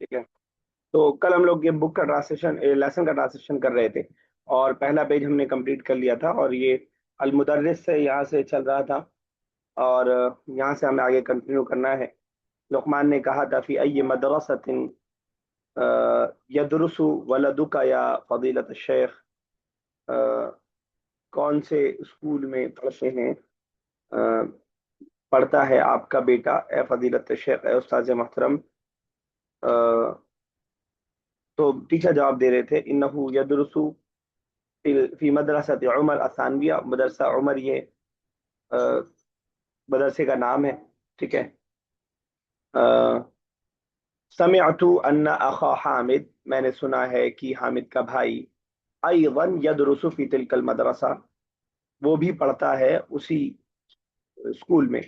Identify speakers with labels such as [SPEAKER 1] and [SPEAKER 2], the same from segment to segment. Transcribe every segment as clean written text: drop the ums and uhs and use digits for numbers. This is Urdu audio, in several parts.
[SPEAKER 1] ٹھیک ہے. تو کل ہم لوگ یہ بک کا ٹرانسلیشن لیسن کا ٹرانسلیشن کر رہے تھے، اور پہلا پیج ہم نے کمپلیٹ کر لیا تھا، اور یہ المدرس سے یہاں سے چل رہا تھا، اور یہاں سے ہمیں آگے کنٹینیو کرنا ہے. لقمان نے کہا تھا فی ای مدرسۃ یدرس ولدک یا فضیلت الشیخ، کون سے اسکول میں پڑھتے ہیں، پڑھتا ہے آپ کا بیٹا، اے فضیلت الشیخ، اے استاذ محترم. تو ٹیچر جواب دے رہے تھے انہو یدرس فی مدرسۃ عمر الثانویہ، مدرسہ عمر یہ مدرسے کا نام ہے. ٹھیک ہے. سمعت ان اخا حامد، میں نے سنا ہے کہ حامد کا بھائی ایضا یدرس فی تلک المدرسہ، وہ بھی پڑھتا ہے اسی اسکول میں.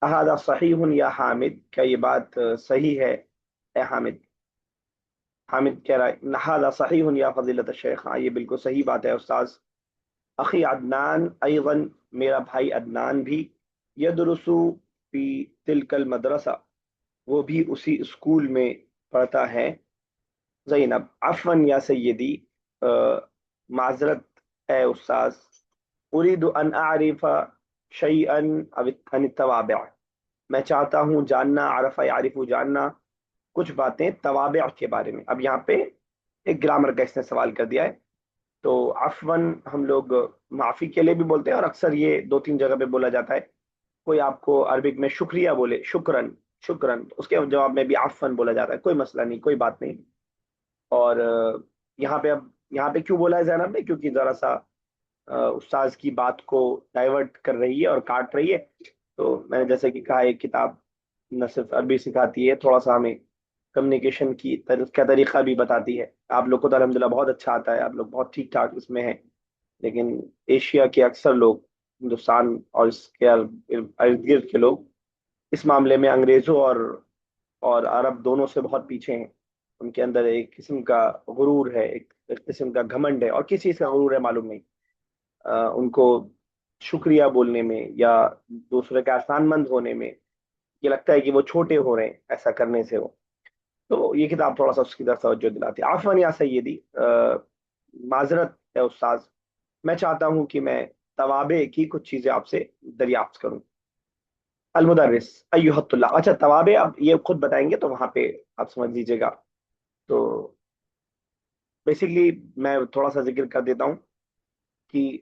[SPEAKER 1] احاذا صحیح یا حامد، کیا یہ بات صحیح ہے اے حامد؟ حامد کہہ رہا ہے هذا صحیح یا فضیلت الشیخ، ہاں یہ بالکل صحیح بات ہے استاذ. اخی عدنان ایضا، میرا بھائی عدنان بھی، یدرس فی تلک المدرسہ، وہ بھی اسی اسکول میں پڑھتا ہے. زینب عفوا یا سیدی، معذرت اے استاذ، اريد ان اعرف شيئا عن التوابع، میں چاہتا ہوں جاننا، عرف یعرف جاننا، کچھ باتیں توابع کے بارے میں. اب یہاں پہ ایک گرامر کا اس نے سوال کر دیا ہے. تو عفون ہم لوگ معافی کے لیے بھی بولتے ہیں، اور اکثر یہ دو تین جگہ پہ بولا جاتا ہے. کوئی آپ کو عربک میں شکریہ بولے، شکرن، شکرن، اس کے جواب میں بھی عفون بولا جاتا ہے، کوئی مسئلہ نہیں، کوئی بات نہیں. اور یہاں پہ اب یہاں پہ کیوں بولا ہے زینب نے؟ کیونکہ ذرا سا استاذ کی بات کو ڈائیورٹ کر رہی ہے اور کاٹ رہی ہے. تو میں نے جیسے کہ کہا، ایک کتاب نہ صرف عربی سکھاتی ہے، تھوڑا سا ہمیں کمیونیکیشن کا طریقہ بھی بتاتی ہے. آپ لوگ کو تو الحمدللہ بہت اچھا آتا ہے، آپ لوگ بہت ٹھیک ٹھاک اس میں ہیں، لیکن ایشیا کے اکثر لوگ، ہندوستان اور اس کے ارد گرد کے لوگ اس معاملے میں انگریزوں اور عرب دونوں سے بہت پیچھے ہیں. ان کے اندر ایک قسم کا غرور ہے، ایک قسم کا گھمنڈ ہے، اور کس چیز کا غرور ہے معلوم نہیں. ان کو شکریہ بولنے میں یا دوسرے کا احسان مند ہونے میں یہ لگتا ہے کہ وہ چھوٹے ہو رہے ہیں ایسا کرنے سے. وہ تو یہ کتاب تھوڑا سا اس کی طرف توجہ دلاتی ہے. عفوا یا سیدی، معذرت ہے استاذ، میں چاہتا ہوں کہ میں توابع کی کچھ چیزیں آپ سے دریافت کروں. المدرس ایھا الطلاب، اچھا توابع اب یہ خود بتائیں گے تو وہاں پہ آپ سمجھ لیجیے گا. تو بیسکلی میں تھوڑا سا ذکر کر دیتا ہوں کہ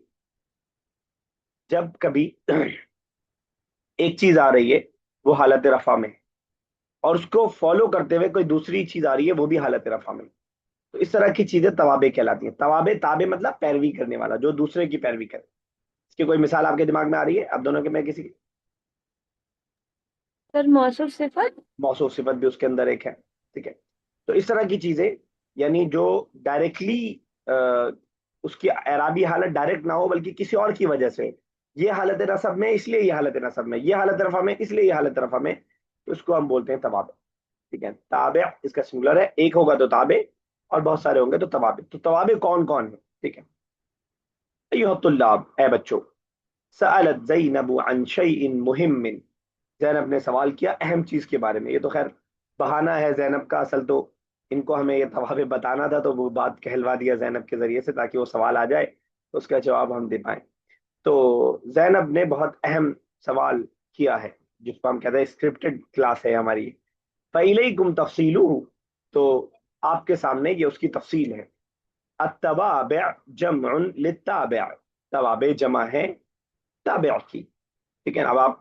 [SPEAKER 1] جب کبھی ایک چیز آ رہی ہے وہ حالت رفع میں، اور اس کو فالو کرتے ہوئے کوئی دوسری چیز آ رہی ہے وہ بھی حالت رفع میں، تو اس طرح کی چیزیں توابع کہلاتی ہیں. توابع، تابع مطلب پیروی کرنے والا، جو دوسرے کی پیروی کرے. اس کی کوئی مثال آپ کے دماغ میں آ رہی ہے؟ آپ دونوں کے میں کسی کی؟
[SPEAKER 2] سر موصوف صفت.
[SPEAKER 1] موصوف صفت بھی اس کے اندر ایک ہے. ٹھیک ہے. تو اس طرح کی چیزیں، یعنی جو ڈائریکٹلی اس کی اعرابی حالت ڈائریکٹ نہ ہو بلکہ کسی اور کی وجہ سے، یہ حالت نصب میں اس لیے یہ حالت نصب میں، یہ حالت رفع میں اس لیے یہ حالت رفع میں، تو اس کو ہم بولتے ہیں توابع. ٹھیک ہے. تابع اس کا سنگولر ہے، ایک ہوگا تو تابع، اور بہت سارے ہوں گے تو توابع. تو توابع کون کون ہے؟ ٹھیک ہے. ایھا الطلاب، اے بچوں، سألت زینب عن شیء مهم، زینب نے سوال کیا اہم چیز کے بارے میں. یہ تو خیر بہانہ ہے زینب کا، اصل تو ان کو ہمیں یہ توابع بتانا تھا، تو وہ بات کہلوا دیا زینب کے ذریعے سے تاکہ وہ سوال آ جائے تو اس کا جواب ہم دے پائیں. تو زینب نے بہت اہم سوال کیا ہے، جس کو ہم کہتے ہیں اسکرپٹڈ کلاس ہے ہماری. فَإِلَيْكُمْ تَفْصِيلُهُ، تو آپ کے سامنے یہ اس کی تفصیل ہے. التوابع جمع للتابع، توابع جمع ہے تابع کی. ٹھیک ہے. اب آپ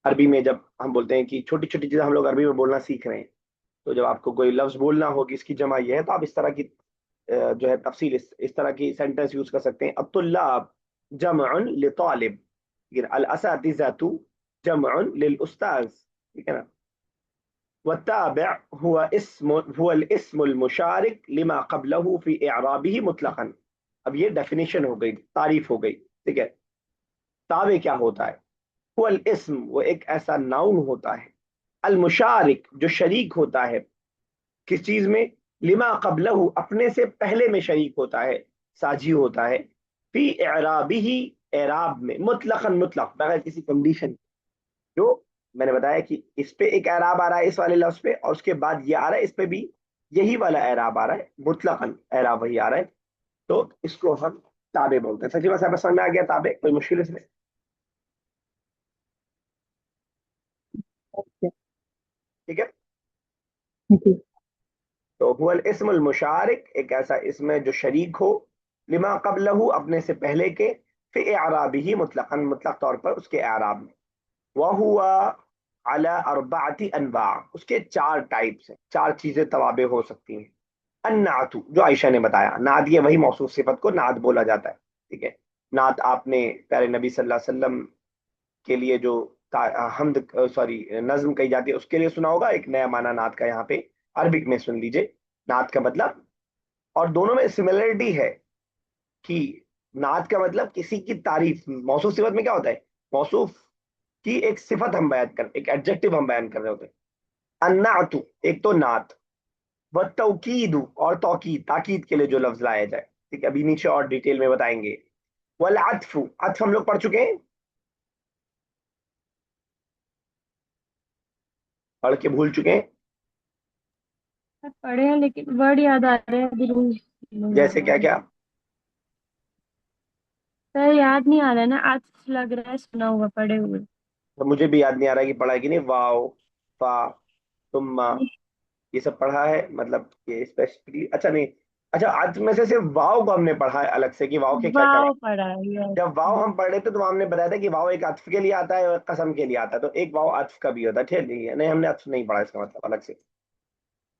[SPEAKER 1] عربی میں جب ہم بولتے ہیں کہ چھوٹی چھوٹی چیزیں ہم لوگ عربی میں بولنا سیکھ رہے ہیں، تو جب آپ کو کوئی لفظ بولنا ہو کہ اس کی جمع یہ ہے، تو آپ اس طرح کی جو ہے تفصیل، اس طرح کی سینٹنس یوز کر سکتے ہیں. الطلاب جمع لطالب، الاساتذہ جمع للاستاذ. ٹھیک ہے نا. والتابع هو الاسم المشارك لما قبله في اعرابه مطلقا. اب یہ ڈیفینیشن ہو گئی، تعریف ہو گئی. ٹھیک ہے. تابع کیا ہوتا ہے؟ هو الاسم، وہ ایک ایسا ناؤن ہوتا ہے، المشارک جو شریک ہوتا ہے کس چیز میں؟ لما قبلہ، اپنے سے پہلے میں شریک ہوتا ہے، ساجی ہوتا ہے، فی اعرابہ، اعراب میں، مطلقاً، مطلق بغیر کسی کنڈیشن، جو میں نے بتایا کہ اس پہ ایک اعراب آ رہا ہے اس والے لفظ پہ، اور اس کے بعد یہ آ رہا ہے اس پہ بھی یہی والا اعراب آ رہا ہے، مطلقاً اعراب وہی آ رہا ہے، تو اس کو ہم تابع بولتے ہیں۔ سچی بات سمجھ میں آ گیا؟ تابع کوئی مشکل اس میں؟
[SPEAKER 2] اچھا،
[SPEAKER 1] ٹھیک ہے۔
[SPEAKER 2] جی
[SPEAKER 1] تو هو الاسم المشارک، ایک ایسا اسم ہے جو شریک ہو، لما قبلہ، اپنے سے پہلے کے، فی اعرابہ، مطلقاً مطلق طور پر اس کے اعراب میں، وہو علی اربعۃ انواع، اس کے چار ٹائپس ہیں، چار چیزیں توابع ہو سکتی ہیں۔ النعت، جو عائشہ نے بتایا، نعت یہ وہی موصوف صفت کو نعت بولا جاتا ہے، ٹھیک ہے۔ نعت آپ نے پیارے نبی صلی اللہ علیہ وسلم کے لیے جو حمد سوری نظم کہی جاتی ہے اس کے لیے سنا ہوگا، ایک نیا معنی نعت کا یہاں پہ عربک میں سن لیجئے نعت کا مطلب، اور دونوں میں سملرٹی ہے کہ نعت کا مطلب کسی کی تعریف، موصوف صفت میں کیا ہوتا ہے، موصوف کی ایک صفت ہم بیان کر، ایک ایڈجیکٹو ہم بیان کر رہے ہوتے ہیں۔ النعت، ایک تو نعت، والتوکید، اور توکید، تاکید کے لیے جو لفظ لایا جائے، ٹھیک ہے، ابھی نیچے اور ڈیٹیل میں بتائیں گے۔ والعطف، عطف ہم لوگ پڑھ چکے ہیں، پڑھ کے بھول چکے ہیں،
[SPEAKER 2] پڑھے ہیں لیکن ورڈ یاد آ رہے ہیں ابھی روز نہیں
[SPEAKER 1] جیسے
[SPEAKER 2] یاد آ
[SPEAKER 1] کیا
[SPEAKER 2] رہے۔
[SPEAKER 1] کیا؟
[SPEAKER 2] سر یاد نہیں آ رہا ہے نا، آج لگ رہا ہے سنا ہوا پڑھے ہوئے۔
[SPEAKER 1] تو مجھے بھی یاد نہیں آ رہا ہے کہ پڑھا ہے کہ نہیں، واو، فا، ثم، یہ سب پڑھا ہے، مطلب یہ اسپیسیفکلی اچھا نہیں، اچھا آج میں سے صرف واو کو ہم نے پڑھا ہے الگ سے کہ واو کے کیا کیا
[SPEAKER 2] واؤ
[SPEAKER 1] معنی۔
[SPEAKER 2] پڑھا ہے، یس۔
[SPEAKER 1] جب واو ہم پڑھ رہے تھے تو وہاں ہم نے بتایا تھا کہ واو ایک عطف کے لیے آتا ہے اور ایک قسم کے لیے آتا ہے، تو ایک واو عطف کا بھی ہوتا ہے، ٹھیک ہے، نہیں ہم نے عطف نہیں پڑھا اس کا مطلب الگ سے۔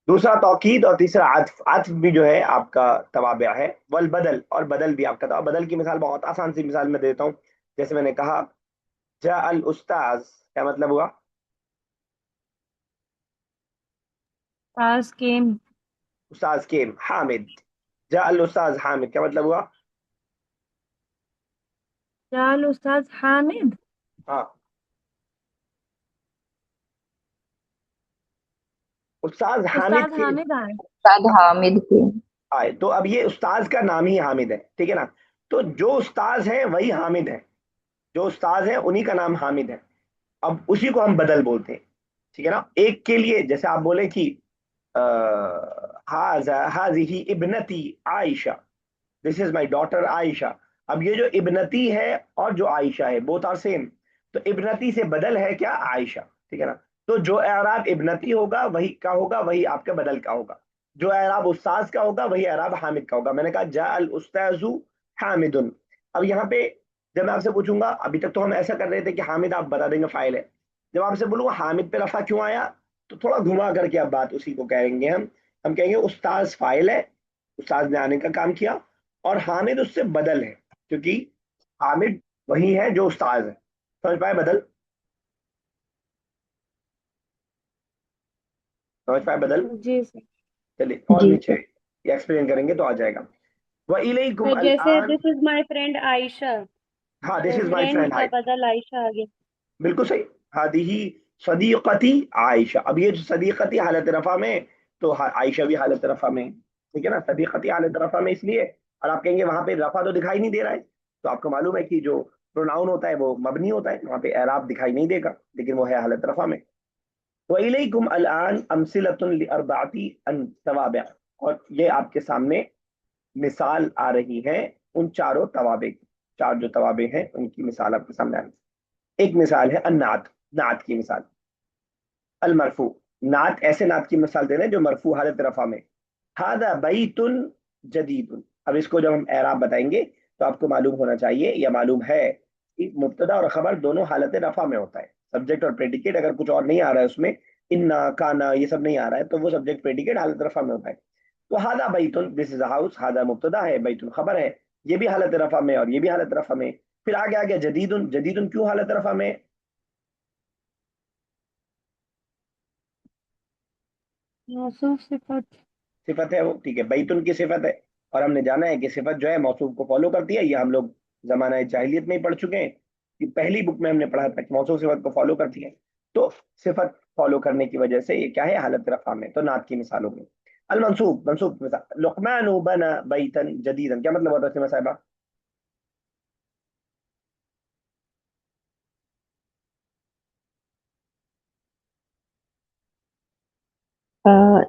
[SPEAKER 1] دوسرا توکید، اور تیسرا عطف، عطف بھی جو ہے آپ کا توابع ہے، والبدل، اور بدل بھی آپ کا توابع۔ بدل کی مثال بہت آسان سی مثال میں دیتا ہوں، جیسے میں نے کہا جاء الاستاذ، کیا مطلب ہوا؟
[SPEAKER 2] پاس کیم،
[SPEAKER 1] استاذ کے حامد، جاء الاستاذ حامد، کیا مطلب ہوا؟
[SPEAKER 2] چال استاد حامد،
[SPEAKER 1] ہاں، استاذ حامد
[SPEAKER 2] استاد
[SPEAKER 1] کے
[SPEAKER 2] حامد آئے۔
[SPEAKER 3] استاد حامد کے
[SPEAKER 1] آئے، تو اب یہ استاذ کا نام ہی حامد ہے، ٹھیک ہے نا، تو جو استاذ ہے وہی حامد ہے، جو استاذ ہے انہی کا نام حامد ہے، اب اسی کو ہم بدل بولتے ہیں، ٹھیک ہے نا۔ ایک کے لیے جیسے آپ بولے کہ هذه ابنتی عائشہ، دس از مائی ڈاٹر عائشہ، اب یہ جو ابنتی ہے اور جو عائشہ ہے بوتھ آر سیم، تو ابنتی سے بدل ہے کیا؟ عائشہ، ٹھیک ہے نا، تو جو اعراب ابنتی ہوگا وہی کا ہوگا، وہی آپ کا بدل کا ہوگا، جو اعراب استاذ کا ہوگا وہی اعراب حامد کا ہوگا۔ میں نے کہا جاء الاستاذ حامد، اب یہاں پہ جب میں آپ سے پوچھوں گا، ابھی تک تو ہم ایسا کر رہے تھے کہ حامد آپ بتا دیں گے فائل ہے، جب آپ سے بولوں حامد پہ رفع کیوں آیا، تو تھوڑا گھما کر کے اب بات اسی کو کہیں گے ہم کہیں گے استاذ فائل ہے، استاذ نے آنے کا کام کیا، اور حامد اس سے بدل ہے، کیونکہ حامد وہی ہے جو استاذ ہے، سمجھ پائے بدل؟ سمجھ پائے بدل؟
[SPEAKER 2] جی سر۔
[SPEAKER 1] چلیے اور
[SPEAKER 3] جی
[SPEAKER 1] نیچے یہ ایکسپلین کریں گے تو آ جائے گا۔ وَإِلَيْكُمْ
[SPEAKER 2] سر جیسے
[SPEAKER 1] الْآنَ،
[SPEAKER 2] دس از مائی فرینڈ عائشہ،
[SPEAKER 1] ہاں دس
[SPEAKER 2] تو
[SPEAKER 1] از مائی
[SPEAKER 2] فرینڈ
[SPEAKER 1] فرینڈ،
[SPEAKER 2] کا بدل عائشہ آ گیا۔
[SPEAKER 1] بالکل صحیح، ہادی صدیقتی عائشہ، اب یہ جو صدیقتی حالت رفع میں، تو عائشہ بھی حالت رفع میں، ٹھیک ہے نا، صدیقتی حالت رفع میں اس لیے، اور آپ کہیں گے وہاں پہ رفع تو دکھائی نہیں دے رہا ہے، تو آپ کو معلوم ہے کہ جو پروناؤن ہوتا ہے وہ مبنی ہوتا ہے، وہاں پہ اعراب دکھائی نہیں دے گا، لیکن وہ ہے حالت رفع میں۔ وَإِلَيْكُمْ الْآنَ أَمْثِلَةٌ لِأَرْبَعَةِ تَوَابِعَ، اور یہ آپ کے سامنے مثال آ رہی ہے ان چاروں توابع کی، چار جو توابع ہیں ان کی مثال آپ کے سامنے آ رہی ہے۔ ایک مثال ہے النعت، نعت کی مثال، المرفوع، نعت ایسے نعت کی مثال دے رہے ہیں جو مرفوع حالت رفع میں، ہذا بیت جدید، اب اس کو جب ہم اعراب بتائیں گے تو آپ کو معلوم ہونا چاہیے یا معلوم ہے کہ مبتدا اور خبر دونوں حالت رفع میں ہوتا ہے، سبجیکٹ اور پریڈیکیٹ اگر کچھ اور نہیں آ رہا ہے اس میں، انا کانا یہ سب نہیں آ رہا ہے تو وہ سبجیکٹ پریڈیکیٹ حالت رفع میں ہوتا ہے۔ تو ہذا بیت، دس از ہاؤس، ہذا مبتدا ہے، بیت خبر ہے، یہ بھی حالت رفع میں اور یہ بھی حالت رفع میں، پھر آگے آگے جدید، جدید کیوں حالت رفع میں؟
[SPEAKER 2] موصوف صفت،
[SPEAKER 1] صفت ہے وہ، ٹھیک ہے، بیتن کی صفت ہے، اور ہم نے جانا ہے کہ صفت جو ہے موصوف کو فالو کرتی ہے، یہ ہم لوگ زمانہ جاہلیت میں ہی پڑھ چکے ہیں، کہ پہلی بک میں ہم نے پڑھا تھا کہ موصوف صفت کو فالو کرتی ہے، تو صفت فالو کرنے کی وجہ سے یہ کیا ہے؟ حالت رفع میں، تو نعت کی مثال ہوگی۔ المنصوب، منصوب کی مثال، لقمان بنا بیتن جدیدا، کیا مطلب ہوتا ہے سیما صاحبہ؟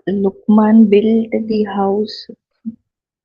[SPEAKER 3] Lukman built the house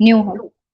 [SPEAKER 3] New house.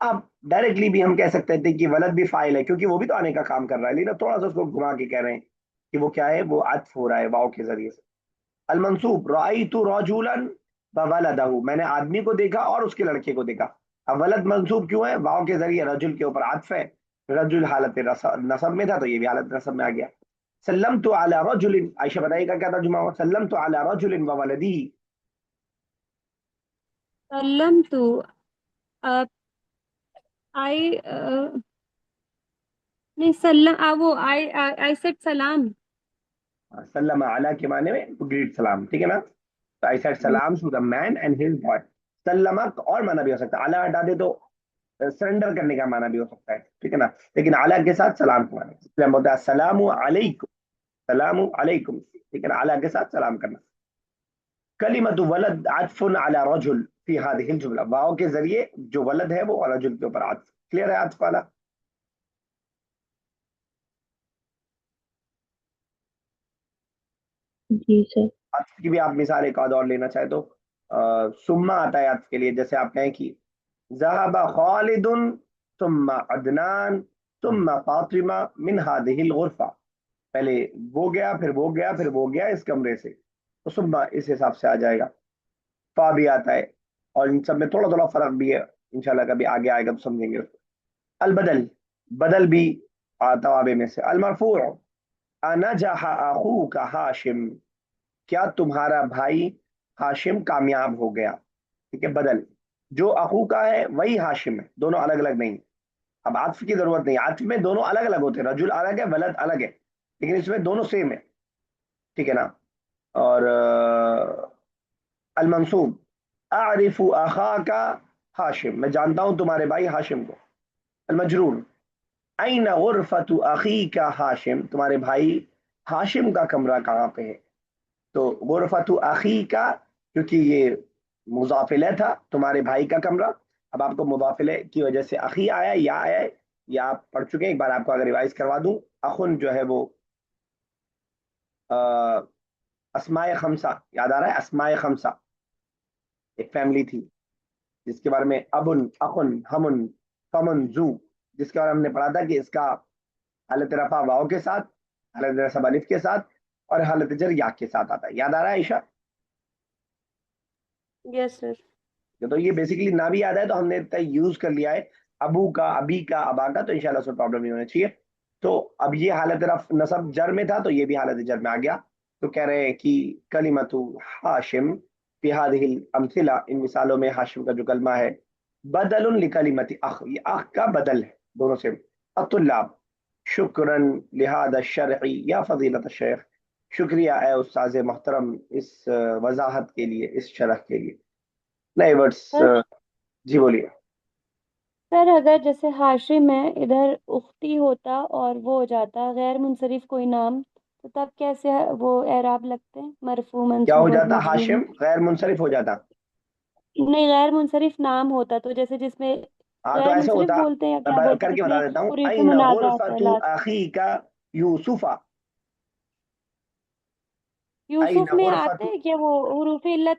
[SPEAKER 1] اب ڈائریکٹلی بھی ہم کہہ سکتے تھے کہ ولد بھی فائل ہے کیونکہ وہ بھی تو آنے کا کام کر رہا ہے، لیکن تھوڑا سا اس کو گھما کے کہہ رہے ہیں کہ وہ کیا ہے، وہ عطف ہو رہا ہے واؤ کے ذریعے سے. المنصوب رأیت رجلا وولدہ، میں نے آدمی کو دیکھا اور اس کے لڑکے کو دیکھا. اب ولد منصوب کیوں ہے؟ واؤ کے ذریعے رجل کے اوپر عطف ہے، رجل حالت نصب میں تھا تو یہ بھی حالت نصب میں آ گیا. سلمت علی رجل، عائشہ بتائیے گا کیا ترجمہ ہوا؟ سلمت علی رجل وولدہ.
[SPEAKER 2] سلم تو آئی نہیں سلم وہ آئی سیٹ سلام.
[SPEAKER 1] سلم علی کے معنی میں گریٹ سلام، ٹھیک ہے نا. تو I said salams to the man and his boy. سلمہ اور معنی بھی ہو سکتا ہے، اعلیٰ ہٹا دے تو سرنڈر کرنے کا معنی بھی ہو سکتا ہے، ٹھیک ہے نا. لیکن اعلیٰ کے ساتھ سلام کا معنی، اس لیے ہم بولتے ہیں السلام علیکم، سلام علیکم، ٹھیک ہے نا، اعلیٰ کے ساتھ سلام کرنا. کلمۃ ولد عطف علی رجل فی هذه الجملہ، واؤ کے ذریعے جو ولد ہے وہ رجل کے اوپر عطف. کلیئر ہے عطف والا؟
[SPEAKER 3] جی سر.
[SPEAKER 1] عطف کی بھی آپ مثال ایک آدھ اور لینا چاہے تو ثم آتا ہے عطف کے لیے، جیسے آپ کہیں کہ ذهب خالد ثم عدنان ثم فاطمہ من هذه الغرفہ، پہلے وہ گیا پھر وہ گیا پھر وہ گیا اس کمرے سے، تو ثم اس حساب سے آ جائے گا. فا بھی آتا ہے، اور ان سب میں تھوڑا تھوڑا فرق بھی ہے، انشاءاللہ کبھی آگے آئے گا تو سمجھیں گے اس کو. البدل، بدل بھی توابع میں سے. المرفوع انجح اخوک ہاشم، کیا تمہارا بھائی ہاشم کامیاب ہو گیا، ٹھیک ہے. بدل جو اخو کا ہے وہی ہاشم ہے، دونوں الگ الگ نہیں. اب عطف کی ضرورت نہیں، عطف میں دونوں الگ الگ ہوتے ہیں، رجل الگ ہے ولد الگ ہے، لیکن اس میں دونوں سیم ہے، ٹھیک ہے نا. اور المنصوب اعرف اخاک ہاشم، میں جانتا ہوں تمہارے بھائی ہاشم کو. المجرور این غرفت اخیک ہاشم، تمہارے بھائی ہاشم کا کمرہ کہاں پہ ہے. تو غرفت اخی کا، کیونکہ یہ مضاف الیہ تھا، تمہارے بھائی کا کمرہ. اب آپ کو مضاف الیہ کی وجہ سے اخی آیا یا آیا ہے، یا آپ پڑھ چکے ہیں، ایک بار آپ کو اگر ریوائز کروا دوں. اخن جو ہے وہ اسماء خمسہ، یاد آ رہا ہے؟ اسماء خمسہ ایک فیملی تھی جس کے بارے میں ابن اخن ہمن فمن زو، جس کے بارے میں ہم نے پڑھا تھا کہ اس کا حالت رفع واؤ کے ساتھ، حالت نصب الف کے ساتھ، اور حالت جر یا کے ساتھ آتا ہے. یاد آ رہا ہے عائشہ؟
[SPEAKER 2] یس سر.
[SPEAKER 1] تو یہ بیسیکلی نہ بھی یاد ہے تو ہم نے یوز کر لیا ہے ابو کا، ابی کا، ابا کا، تو انشاءاللہ اس میں پرابلم نہیں ہونا چاہیے. تو اب یہ حالت رفع نصب جر میں تھا تو یہ بھی حالت جر میں آ گیا. تو کہہ رہے ہیں کہ کلمۃ ہاشم فی هذه الامثلہ، ان مثالوں میں ہاشم کا جو کلمہ ہے بدل لکلمت اخ، یہ اخ کا بدل ہے، دونوں سے. الطلاب شکرا لہذا الشرح یا فضیلت الشیخ، شکریہ اے استاذ محترم اس وضاحت کے لیے، اس شرح کے لیے. نئے ورڈس،
[SPEAKER 2] سر
[SPEAKER 1] جی بولیے.
[SPEAKER 2] سر اگر جیسے ہاشم ہے ادھر اختی ہوتا اور وہ ہو جاتا غیر منصرف کوئی نام، تو تب کیسے وہ اعراب لگتے ہیں مرفوع
[SPEAKER 1] کیا ہو
[SPEAKER 2] منصوب اور
[SPEAKER 1] جاتا؟
[SPEAKER 2] مجرور میں؟
[SPEAKER 1] ہاشم غیر منصرف ہو جاتا.
[SPEAKER 2] نہیں غیر منصرف نام ہوتا تو جیسے جس میں
[SPEAKER 1] ہاں تو
[SPEAKER 2] غیر
[SPEAKER 1] ایسے
[SPEAKER 2] منصرف
[SPEAKER 1] ہوتا،
[SPEAKER 2] بولتے ہیں یا کیا
[SPEAKER 1] میں
[SPEAKER 2] بولتے
[SPEAKER 1] کر
[SPEAKER 2] ہیں
[SPEAKER 1] کے
[SPEAKER 2] جس
[SPEAKER 1] بتا
[SPEAKER 2] میں
[SPEAKER 1] دیتا ہوں.
[SPEAKER 2] حروف
[SPEAKER 1] این
[SPEAKER 2] منادا آتا ہے
[SPEAKER 1] غرفت
[SPEAKER 2] لاسٹ.
[SPEAKER 1] اخیک یوسفا، این
[SPEAKER 2] یوسف میں آتے
[SPEAKER 1] غرفت
[SPEAKER 2] ہیں کہ وہ حروف علت